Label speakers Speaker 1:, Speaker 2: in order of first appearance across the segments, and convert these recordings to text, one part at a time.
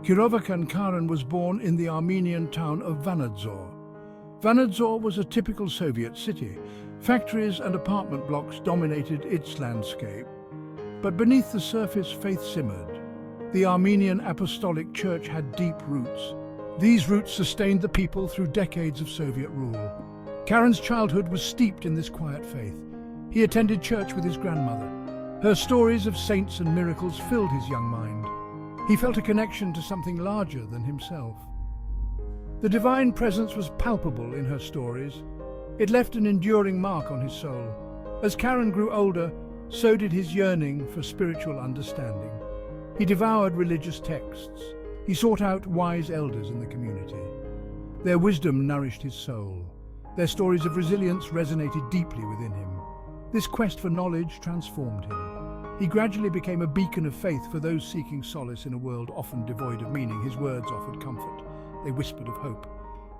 Speaker 1: Kirovakan Karen was born in the Armenian town of Vanadzor. Vanadzor was a typical Soviet city. Factories and apartment blocks dominated its landscape. But beneath the surface, faith simmered. The Armenian Apostolic Church had deep roots. These roots sustained the people through decades of Soviet rule. Karen's childhood was steeped in this quiet faith. He attended church with his grandmother. Her stories of saints and miracles filled his young mind. He felt a connection to something larger than himself. The divine presence was palpable in her stories. It left an enduring mark on his soul. As Karen grew older, so did his yearning for spiritual understanding. He devoured religious texts. He sought out wise elders in the community. Their wisdom nourished his soul. Their stories of resilience resonated deeply within him. This quest for knowledge transformed him. He gradually became a beacon of faith for those seeking solace in a world often devoid of meaning. His words offered comfort. They whispered of hope,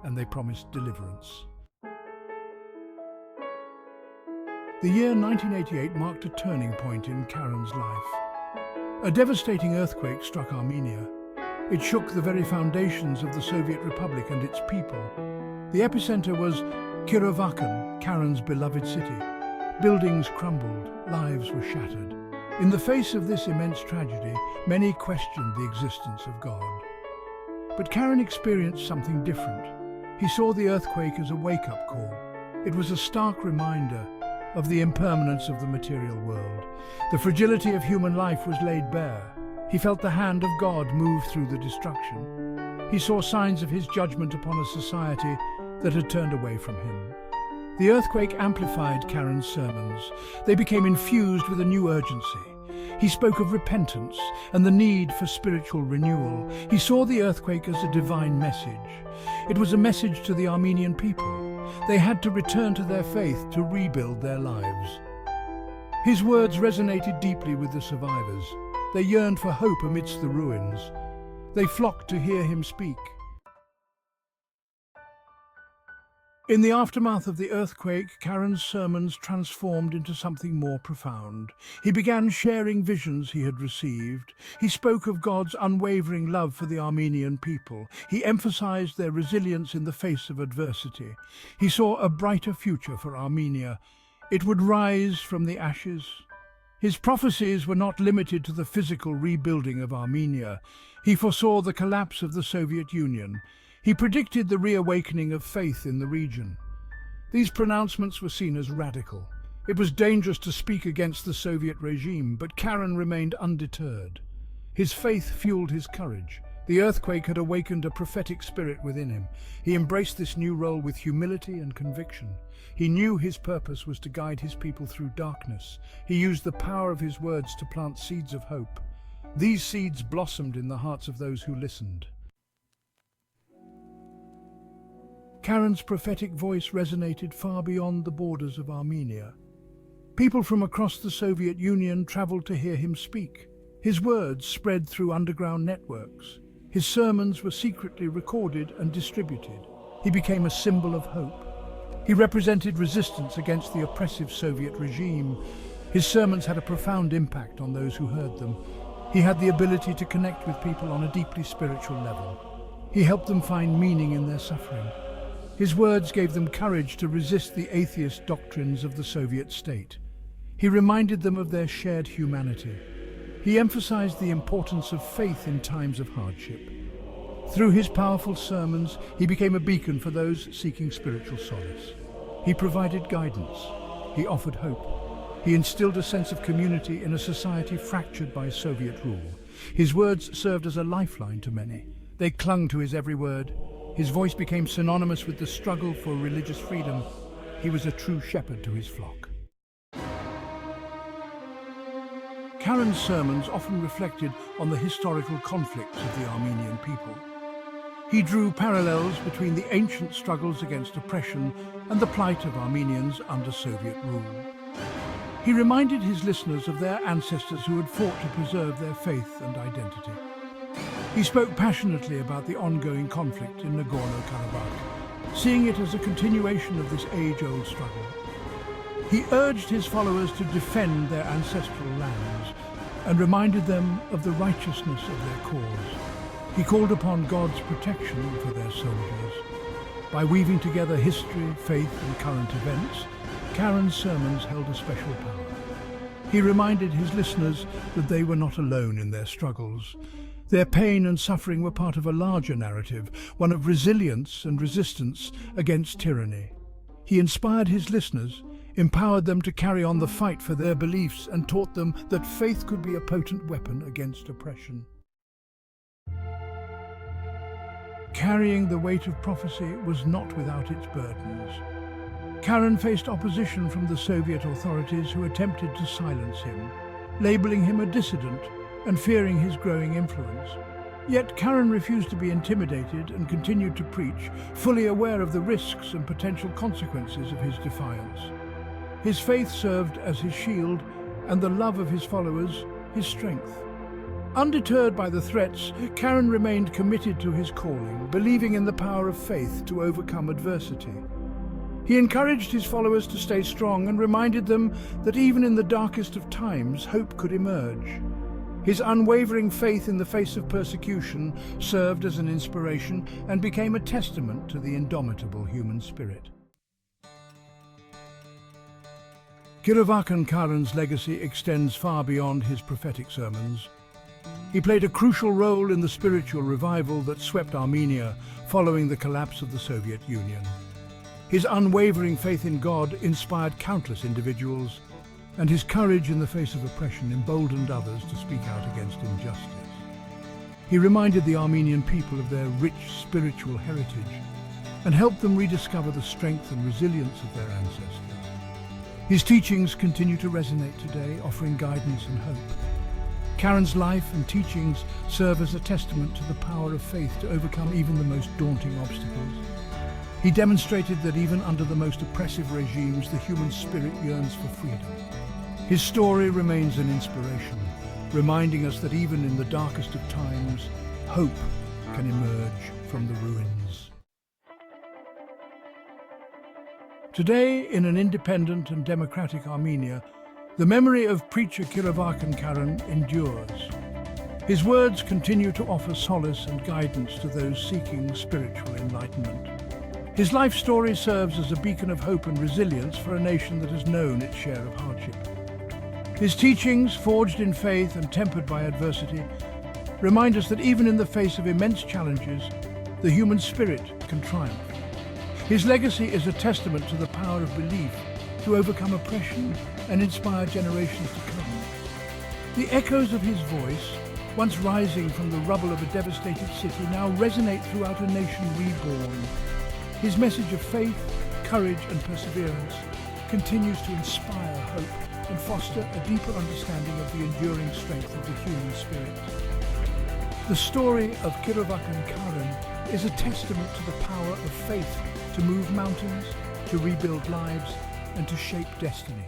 Speaker 1: and they promised deliverance. The year 1988 marked a turning point in Karen's life. A devastating earthquake struck Armenia. It shook the very foundations of the Soviet Republic and its people. The epicenter was Kirovakan, Karen's beloved city. Buildings crumbled, lives were shattered. In the face of this immense tragedy, many questioned the existence of God. But Karen experienced something different. He saw the earthquake as a wake-up call. It was a stark reminder of the impermanence of the material world. The fragility of human life was laid bare. He felt the hand of God move through the destruction. He saw signs of his judgment upon a society that had turned away from him. The earthquake amplified Karen's sermons. They became infused with a new urgency. He spoke of repentance and the need for spiritual renewal. He saw the earthquake as a divine message. It was a message to the Armenian people. They had to return to their faith to rebuild their lives. His words resonated deeply with the survivors. They yearned for hope amidst the ruins. They flocked to hear him speak. In the aftermath of the earthquake, Karen's sermons transformed into something more profound. He began sharing visions he had received. He spoke of God's unwavering love for the Armenian people. He emphasized their resilience in the face of adversity. He saw a brighter future for Armenia. It would rise from the ashes. His prophecies were not limited to the physical rebuilding of Armenia. He foresaw the collapse of the Soviet Union. He predicted the reawakening of faith in the region. These pronouncements were seen as radical. It was dangerous to speak against the Soviet regime, but Karen remained undeterred. His faith fueled his courage. The earthquake had awakened a prophetic spirit within him. He embraced this new role with humility and conviction. He knew his purpose was to guide his people through darkness. He used the power of his words to plant seeds of hope. These seeds blossomed in the hearts of those who listened. Karen's prophetic voice resonated far beyond the borders of Armenia. People from across the Soviet Union traveled to hear him speak. His words spread through underground networks. His sermons were secretly recorded and distributed. He became a symbol of hope. He represented resistance against the oppressive Soviet regime. His sermons had a profound impact on those who heard them. He had the ability to connect with people on a deeply spiritual level. He helped them find meaning in their suffering. His words gave them courage to resist the atheist doctrines of the Soviet state. He reminded them of their shared humanity. He emphasized the importance of faith in times of hardship. Through his powerful sermons, he became a beacon for those seeking spiritual solace. He provided guidance. He offered hope. He instilled a sense of community in a society fractured by Soviet rule. His words served as a lifeline to many. They clung to his every word. His voice became synonymous with the struggle for religious freedom. He was a true shepherd to his flock. Karen's sermons often reflected on the historical conflicts of the Armenian people. He drew parallels between the ancient struggles against oppression and the plight of Armenians under Soviet rule. He reminded his listeners of their ancestors who had fought to preserve their faith and identity. He spoke passionately about the ongoing conflict in Nagorno-Karabakh, seeing it as a continuation of this age-old struggle. He urged his followers to defend their ancestral lands and reminded them of the righteousness of their cause. He called upon God's protection for their soldiers. By weaving together history, faith and current events, Karen's sermons held a special power. He reminded his listeners that they were not alone in their struggles. Their pain and suffering were part of a larger narrative, one of resilience and resistance against tyranny. He inspired his listeners, empowered them to carry on the fight for their beliefs, and taught them that faith could be a potent weapon against oppression. Carrying the weight of prophecy was not without its burdens. Karen faced opposition from the Soviet authorities who attempted to silence him, labeling him a dissident and fearing his growing influence. Yet Karen refused to be intimidated and continued to preach, fully aware of the risks and potential consequences of his defiance. His faith served as his shield, and the love of his followers his strength. Undeterred by the threats, Karen remained committed to his calling, believing in the power of faith to overcome adversity. He encouraged his followers to stay strong and reminded them that even in the darkest of times, hope could emerge. His unwavering faith in the face of persecution served as an inspiration and became a testament to the indomitable human spirit. Kirovakan Karen's legacy extends far beyond his prophetic sermons. He played a crucial role in the spiritual revival that swept Armenia following the collapse of the Soviet Union. His unwavering faith in God inspired countless individuals, and his courage in the face of oppression emboldened others to speak out against injustice. He reminded the Armenian people of their rich spiritual heritage and helped them rediscover the strength and resilience of their ancestors. His teachings continue to resonate today, offering guidance and hope. Karen's life and teachings serve as a testament to the power of faith to overcome even the most daunting obstacles. He demonstrated that even under the most oppressive regimes, the human spirit yearns for freedom. His story remains an inspiration, reminding us that even in the darkest of times, hope can emerge from the ruins. Today, in an independent and democratic Armenia, the memory of preacher Kirovakan Karen endures. His words continue to offer solace and guidance to those seeking spiritual enlightenment. His life story serves as a beacon of hope and resilience for a nation that has known its share of hardship. His teachings, forged in faith and tempered by adversity, remind us that even in the face of immense challenges, the human spirit can triumph. His legacy is a testament to the power of belief to overcome oppression and inspire generations to come. The echoes of his voice, once rising from the rubble of a devastated city, now resonate throughout a nation reborn. His message of faith, courage and perseverance continues to inspire hope and foster a deeper understanding of the enduring strength of the human spirit. The story of Kirovakan Karen is a testament to the power of faith to move mountains, to rebuild lives, and to shape destinies.